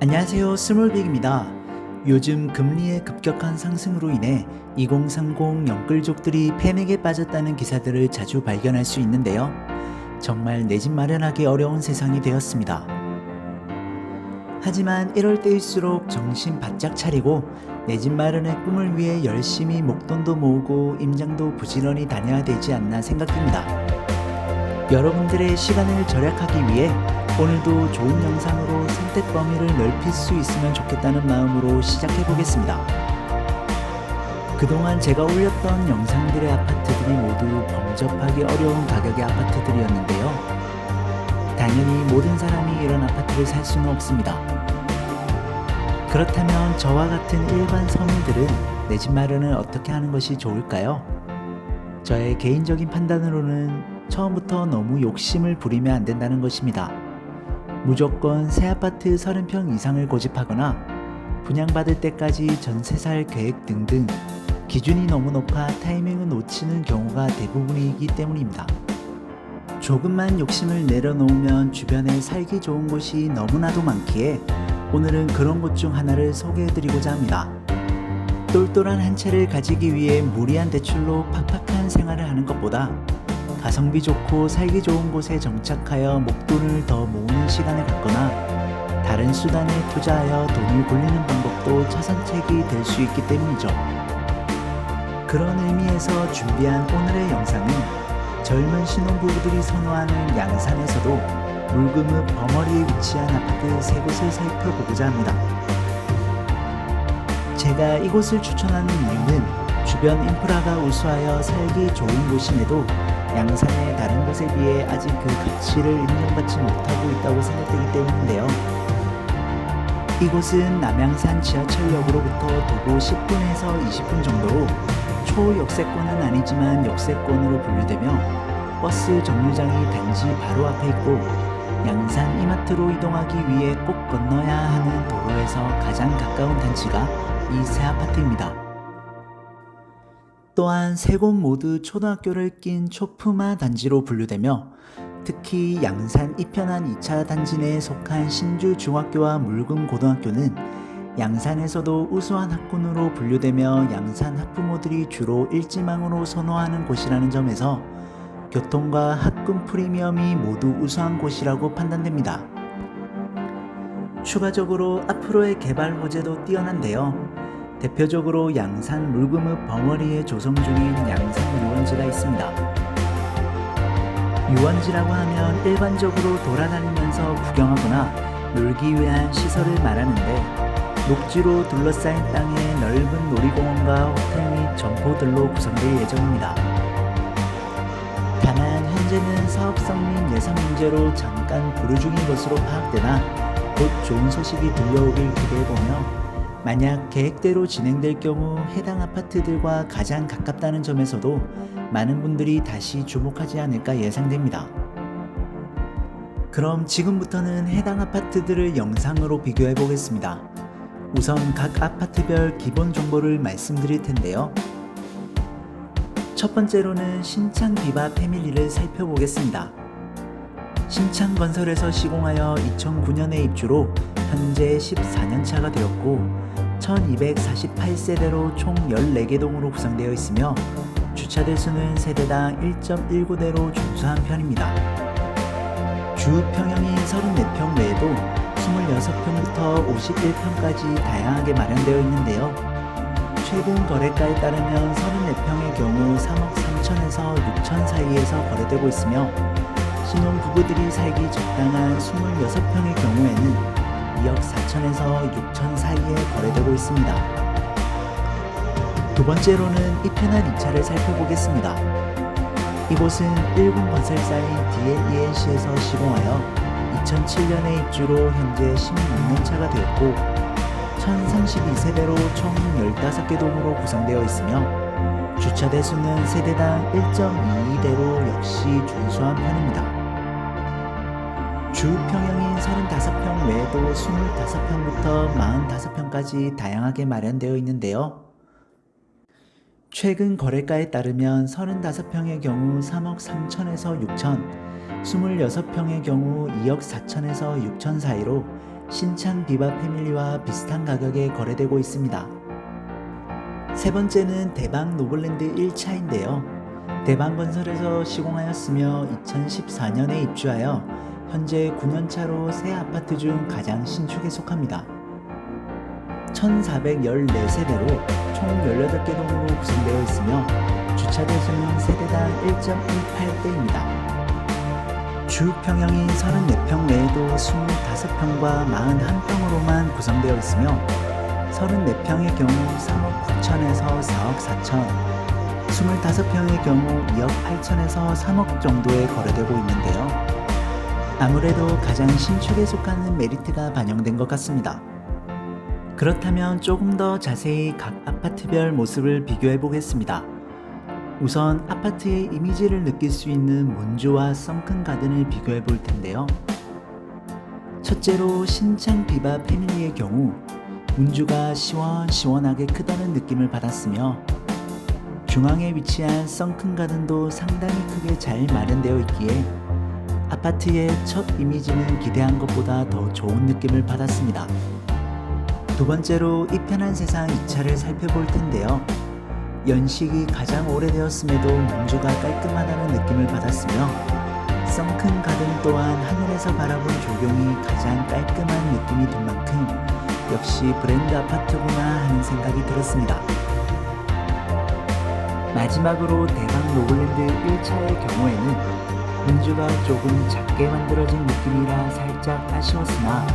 안녕하세요. 스몰빅입니다. 요즘 금리의 급격한 상승으로 인해 2030 영끌족들이 패닉에 빠졌다는 기사들을 자주 발견할 수 있는데요. 정말 내 집 마련하기 어려운 세상이 되었습니다. 하지만 이럴 때일수록 정신 바짝 차리고 내 집 마련의 꿈을 위해 열심히 목돈도 모으고 임장도 부지런히 다녀야 되지 않나 생각됩니다. 여러분들의 시간을 절약하기 위해 오늘도 좋은 영상으로 선택 범위를 넓힐 수 있으면 좋겠다는 마음으로 시작해 보겠습니다. 그동안 제가 올렸던 영상들의 아파트들이 모두 범접하기 어려운 가격의 아파트들이었는데요. 당연히 모든 사람이 이런 아파트를 살 수는 없습니다. 그렇다면 저와 같은 일반 서민들은 내 집 마련을 어떻게 하는 것이 좋을까요? 저의 개인적인 판단으로는 처음부터 너무 욕심을 부리면 안 된다는 것입니다. 무조건 새 아파트 30평 이상을 고집하거나 분양받을 때까지 전세 살 계획 등등 기준이 너무 높아 타이밍을 놓치는 경우가 대부분이기 때문입니다. 조금만 욕심을 내려놓으면 주변에 살기 좋은 곳이 너무나도 많기에 오늘은 그런 곳 중 하나를 소개해드리고자 합니다. 똘똘한 한 채를 가지기 위해 무리한 대출로 팍팍한 생활을 하는 것보다 가성비 좋고 살기 좋은 곳에 정착하여 목돈을 더 모으는 시간을 갖거나 다른 수단에 투자하여 돈을 굴리는 방법도 차선책이 될 수 있기 때문이죠. 그런 의미에서 준비한 오늘의 영상은 젊은 신혼부부들이 선호하는 양산에서도 물금읍 벙어리에 위치한 아파트 3곳을 살펴보고자 합니다. 제가 이곳을 추천하는 이유는 주변 인프라가 우수하여 살기 좋은 곳임에도 양산의 다른 곳에 비해 아직 그 가치를 인정받지 못하고 있다고 생각되기 때문인데요. 이곳은 남양산 지하철역으로부터 도보 10분에서 20분 정도로 초역세권은 아니지만 역세권으로 분류되며 버스 정류장이 단지 바로 앞에 있고 양산 이마트로 이동하기 위해 꼭 건너야 하는 도로에서 가장 가까운 단지가 이 새 아파트입니다. 또한 세 곳 모두 초등학교를 낀 초품화 단지로 분류되며 특히 양산 이편한 2차 단지 내에 속한 신주중학교와 물금고등학교는 양산에서도 우수한 학군으로 분류되며 양산 학부모들이 주로 일지망으로 선호하는 곳이라는 점에서 교통과 학군 프리미엄이 모두 우수한 곳이라고 판단됩니다. 추가적으로 앞으로의 개발 호재도 뛰어난데요. 대표적으로 양산 물금읍 벙어리에 조성 중인 양산 유원지가 있습니다. 유원지라고 하면 일반적으로 돌아다니면서 구경하거나 놀기 위한 시설을 말하는데 녹지로 둘러싸인 땅에 넓은 놀이공원과 호텔 및 점포들로 구성될 예정입니다. 다만 현재는 사업성 및 예산 문제로 잠깐 보류 중인 것으로 파악되나 곧 좋은 소식이 들려오길 기대해보며 만약 계획대로 진행될 경우 해당 아파트들과 가장 가깝다는 점에서도 많은 분들이 다시 주목하지 않을까 예상됩니다. 그럼 지금부터는 해당 아파트들을 영상으로 비교해 보겠습니다. 우선 각 아파트별 기본 정보를 말씀드릴 텐데요. 첫 번째로는 신창 비바 패밀리를 살펴보겠습니다. 신창건설에서 시공하여 2009년에 입주로 현재 14년차가 되었고 1248세대로 총 14개 동으로 구성되어 있으며 주차대 수는 세대당 1.19대로 준수한 편입니다. 주 평형인 34평 외에도 26평부터 51평까지 다양하게 마련되어 있는데요. 최근 거래가에 따르면 34평의 경우 3억 3천에서 6천 사이에서 거래되고 있으며 신혼부부들이 살기 적당한 26평의 경우에는 2억 4천에서 6천 사이에 거래되고 있습니다. 두 번째로는 이편한 2차를 살펴보겠습니다. 이곳은 일본 건설사인 DLENC에서 시공하여 2007년에 입주로 현재 16년차가 되었고 1032세대로 총 15개 동으로 구성되어 있으며 주차대 수는 세대당 1.22대로 역시 준수한 편입니다. 주 평형인 35평 외에도 25평부터 45평까지 다양하게 마련되어 있는데요. 최근 거래가에 따르면 35평의 경우 3억 3천에서 6천, 26평의 경우 2억 4천에서 6천 사이로 신창 비바 패밀리와 비슷한 가격에 거래되고 있습니다. 세 번째는 대방 노블랜드 1차인데요. 대방건설에서 시공하였으며 2014년에 입주하여 현재 9년차로 새 아파트 중 가장 신축에 속합니다. 1414세대로 총 18개 동으로 구성되어 있으며 주차대 수는 세대당 1.18대입니다. 주평형이 34평 외에도 25평과 41평으로만 구성되어 있으며 34평의 경우 3억 9천에서 4억 4천, 25평의 경우 2억 8천에서 3억 정도에 거래되고 있는데요. 아무래도 가장 신축에 속하는 메리트가 반영된 것 같습니다. 그렇다면 조금 더 자세히 각 아파트별 모습을 비교해 보겠습니다. 우선 아파트의 이미지를 느낄 수 있는 문주와 썬큰 가든을 비교해 볼 텐데요. 첫째로 신창 비바 패밀리의 경우 문주가 시원시원하게 크다는 느낌을 받았으며 중앙에 위치한 썬큰 가든도 상당히 크게 잘 마련되어 있기에 아파트의 첫 이미지는 기대한 것보다 더 좋은 느낌을 받았습니다. 두 번째로 이 편한 세상 2차를 살펴볼 텐데요. 연식이 가장 오래되었음에도 문주가 깔끔하다는 느낌을 받았으며 썬큰 가든 또한 하늘에서 바라본 조경이 가장 깔끔한 느낌이 든 만큼 역시 브랜드 아파트구나 하는 생각이 들었습니다. 마지막으로 대방 노블랜드 1차의 경우에는 문주가 조금 작게 만들어진 느낌이라 살짝 아쉬웠으나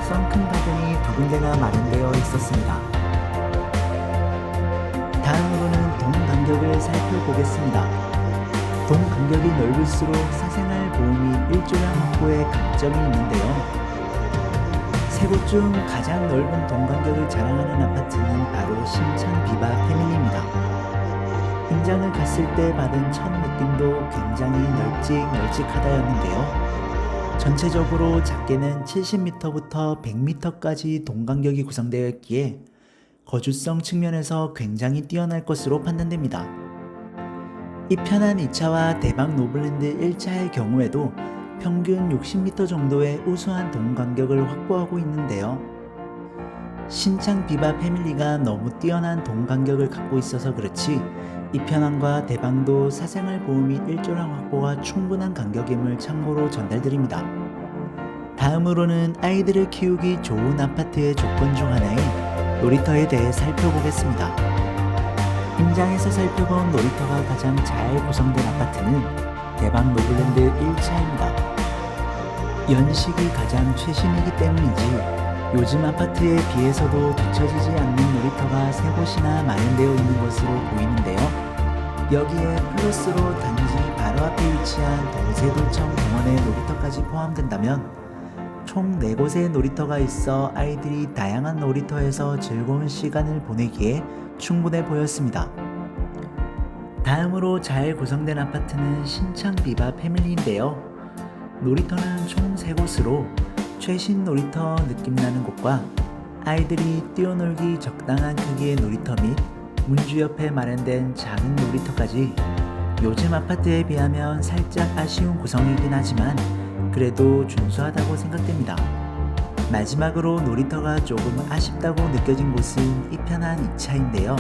썬큰 가든이 두 군데가 마련되어 있었습니다. 다음으로는 동 간격을 살펴보겠습니다. 동 간격이 넓을수록 사생활 보험이 일조량 확보에 강점이 있는데요. 세 곳 중 가장 넓은 동 간격을 자랑하는 아파트는 바로 신창 비바 패밀리입니다. 현장을 갔을 때 받은 첫 느낌도 굉장히 널찍널찍하다였는데요. 전체적으로 작게는 70m부터 100m까지 동간격이 구성되어 있기에 거주성 측면에서 굉장히 뛰어날 것으로 판단됩니다. 이 편한 2차와 대방 노블랜드 1차의 경우에도 평균 60m 정도의 우수한 동간격을 확보하고 있는데요. 신창 비바 패밀리가 너무 뛰어난 동간격을 갖고 있어서 그렇지 이 편안과 대방도 사생활 보험이 일조량 확보가 충분한 간격임을 참고로 전달드립니다. 다음으로는 아이들을 키우기 좋은 아파트의 조건 중 하나인 놀이터에 대해 살펴보겠습니다. 현장에서 살펴본 놀이터가 가장 잘 구성된 아파트는 대방 노블랜드 1차입니다. 연식이 가장 최신이기 때문인지 요즘 아파트에 비해서도 뒤처지지 않는 놀이터가 세 곳이나 마련되어 있는 것으로 보이는데요. 여기에 플러스로 단지 바로 앞에 위치한 동세도청 공원의 놀이터까지 포함된다면 총 4곳의 놀이터가 있어 아이들이 다양한 놀이터에서 즐거운 시간을 보내기에 충분해 보였습니다. 다음으로 잘 구성된 아파트는 신창 비바 패밀리인데요. 놀이터는 총 3곳으로 최신 놀이터 느낌나는 곳과 아이들이 뛰어놀기 적당한 크기의 놀이터 및 문주 옆에 마련된 작은 놀이터까지 요즘 아파트에 비하면 살짝 아쉬운 구성이긴 하지만 그래도 준수하다고 생각됩니다. 마지막으로 놀이터가 조금 아쉽다고 느껴진 곳은 이 편한 2차인데요.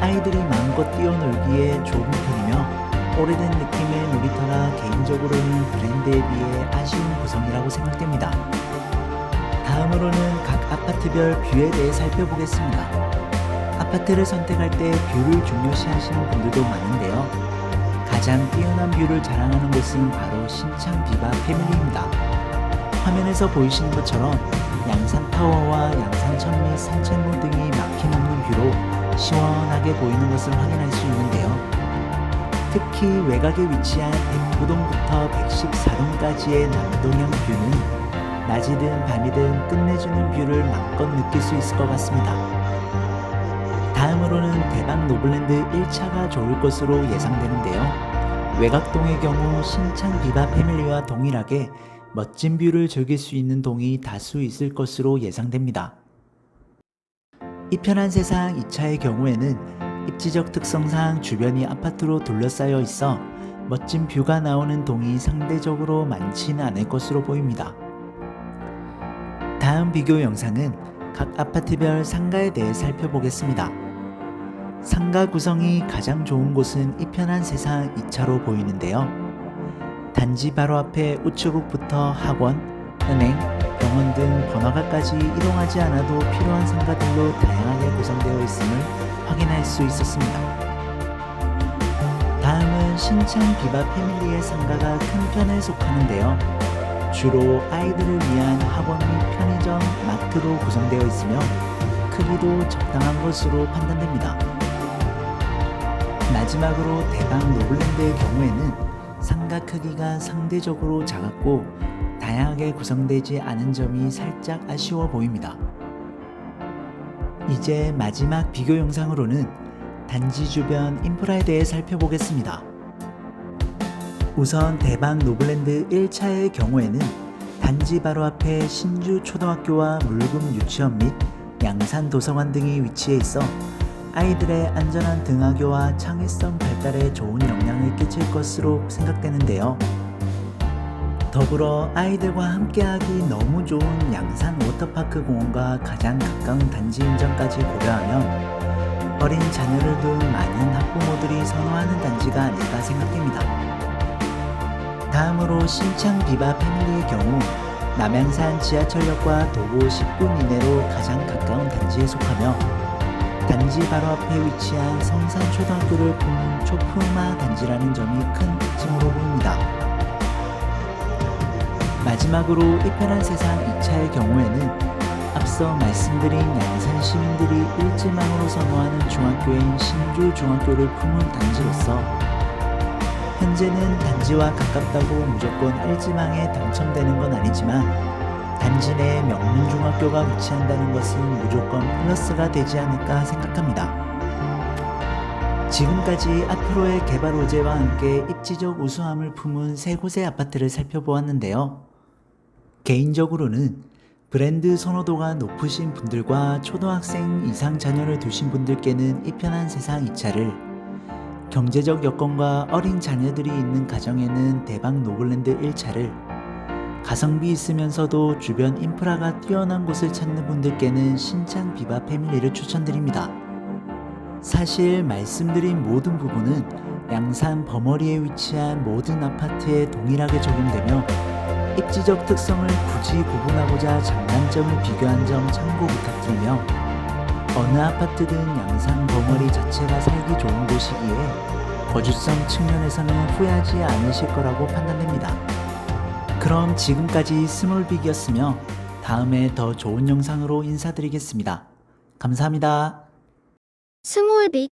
아이들이 마음껏 뛰어놀기에 좁은 편이며 오래된 느낌의 놀이터라 개인적으로는 브랜드에 비해 아쉬운 구성이라고 생각됩니다. 다음으로는 각 아파트별 뷰에 대해 살펴보겠습니다. 아파트를 선택할 때 뷰를 중요시하시는 분들도 많은데요. 가장 뛰어난 뷰를 자랑하는 곳은 바로 신창 비바 패밀리입니다. 화면에서 보이시는 것처럼 양산타워와 양산천 및 산책로 등이 막힘없는 뷰로 시원하게 보이는 것을 확인할 수 있는데요. 특히 외곽에 위치한 109동부터 114동까지의 남동향 뷰는 낮이든 밤이든 끝내주는 뷰를 마음껏 느낄 수 있을 것 같습니다. 다음으로는 대방 노블랜드 1차가 좋을 것으로 예상되는데요. 외곽동의 경우 신창 비바 패밀리와 동일하게 멋진 뷰를 즐길 수 있는 동이 다수 있을 것으로 예상됩니다. 이 편한 세상 2차의 경우에는 입지적 특성상 주변이 아파트로 둘러싸여 있어 멋진 뷰가 나오는 동이 상대적으로 많지는 않을 것으로 보입니다. 다음 비교 영상은 각 아파트별 상가에 대해 살펴보겠습니다. 상가 구성이 가장 좋은 곳은 이편한 세상 2차로 보이는데요. 단지 바로 앞에 우체국부터 학원, 은행, 병원 등 번화가까지 이동하지 않아도 필요한 상가들로 다양하게 구성되어 있음을 확인할 수 있었습니다. 다음은 신창 비바 패밀리의 상가가 큰 편에 속하는데요. 주로 아이들을 위한 학원 및 편의점, 마트로 구성되어 있으며 크기도 적당한 것으로 판단됩니다. 마지막으로 대방 노블랜드의 경우에는 상가 크기가 상대적으로 작았고 다양하게 구성되지 않은 점이 살짝 아쉬워 보입니다. 이제 마지막 비교 영상으로는 단지 주변 인프라에 대해 살펴보겠습니다. 우선 대방 노블랜드 1차의 경우에는 단지 바로 앞에 신주 초등학교와 물금 유치원 및 양산 도서관 등이 위치해 있어 아이들의 안전한 등하교와 창의성 발달에 좋은 영향을 끼칠 것으로 생각되는데요. 더불어 아이들과 함께하기 너무 좋은 양산 워터파크 공원과 가장 가까운 단지인 점까지 고려하면 어린 자녀를 둔 많은 학부모들이 선호하는 단지가 아닐까 생각됩니다. 다음으로 신창 비바 패밀리의 경우 남양산 지하철역과 도보 10분 이내로 가장 가까운 단지에 속하며 단지 바로 앞에 위치한 성산초등학교를 품은 초품화 단지라는 점이 큰 특징으로 보입니다. 마지막으로 이편한 세상 2차의 경우에는 앞서 말씀드린 양산 시민들이 일지망으로 선호하는 중학교인 신주중학교를 품은 단지로서 현재는 단지와 가깝다고 무조건 일지망에 당첨되는 건 아니지만 단지 내에 명문중학교가 위치한다는 것은 무조건 플러스가 되지 않을까 생각합니다. 지금까지 앞으로의 개발 호재와 함께 입지적 우수함을 품은 세 곳의 아파트를 살펴보았는데요. 개인적으로는 브랜드 선호도가 높으신 분들과 초등학생 이상 자녀를 두신 분들께는 이편한 세상 2차를, 경제적 여건과 어린 자녀들이 있는 가정에는 대방 노블랜드 1차를, 가성비 있으면서도 주변 인프라가 뛰어난 곳을 찾는 분들께는 신창 비바 패밀리를 추천드립니다. 사실 말씀드린 모든 부분은 양산 범어리에 위치한 모든 아파트에 동일하게 적용되며 입지적 특성을 굳이 구분하고자 장단점을 비교한 점 참고 부탁드리며 어느 아파트든 양산 범어리 자체가 살기 좋은 곳이기에 거주성 측면에서는 후회하지 않으실 거라고 판단됩니다. 그럼 지금까지 스몰빅이었으며 다음에 더 좋은 영상으로 인사드리겠습니다. 감사합니다. 스몰빅